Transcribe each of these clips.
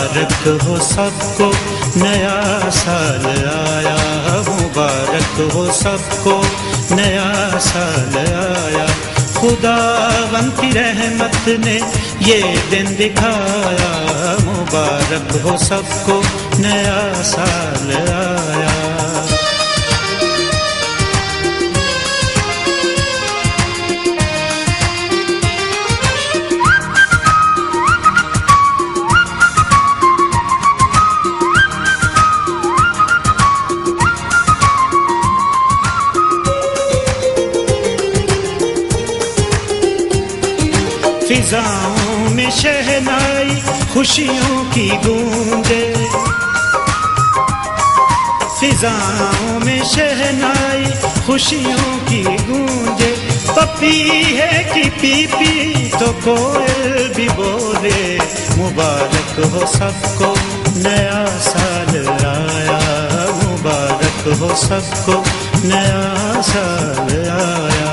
मुबारक हो सबको नया साल आया, मुबारक हो सबको नया साल आया। खुदावंद की रहमत ने ये दिन दिखाया, मुबारक हो सबको नया साल आया। फिजाओं में शहनाई खुशियों की गूंजे, फिजाओं में शहनाई खुशियों की गूंजे। पपी है कि पीपी तो कोयल भी बोले, मुबारक हो सबको नया साल आया, मुबारक हो सबको नया साल आया।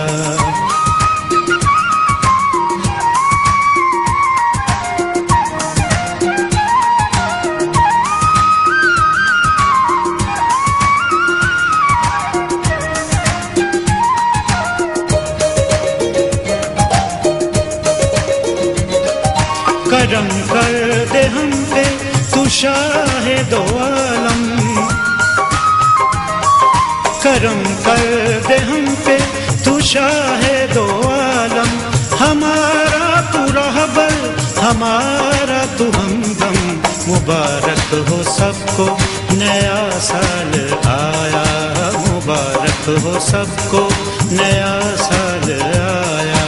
करम कर दे हम पे तू शाहे दो आलम, करम कर दे हम पे तू शाहे दो आलम। हमारा तू रहबर, हमारा तू हमदम, मुबारक हो सबको नया साल आया, मुबारक हो सबको नया साल आया।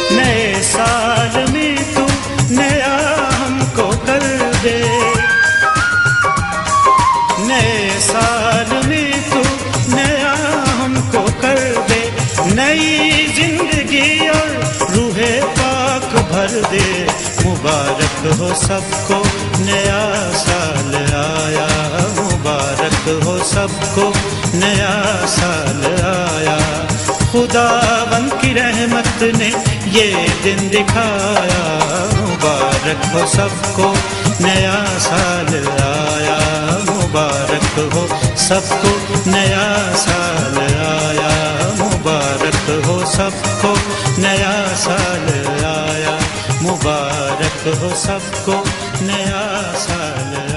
नए साल में तू नया हमको कर दे, नए साल में तू नया हमको कर दे। नई जिंदगी और रूहे पाक भर दे, मुबारक हो सबको नया साल आया, मुबारक हो सबको नया साल आया। खुदावंद की रहमत ने ये दिन दिखाया, मुबारक हो सबको नया साल आया, मुबारक हो सबको नया साल आया, मुबारक हो सबको नया साल आया, मुबारक हो सबको नया साल आया।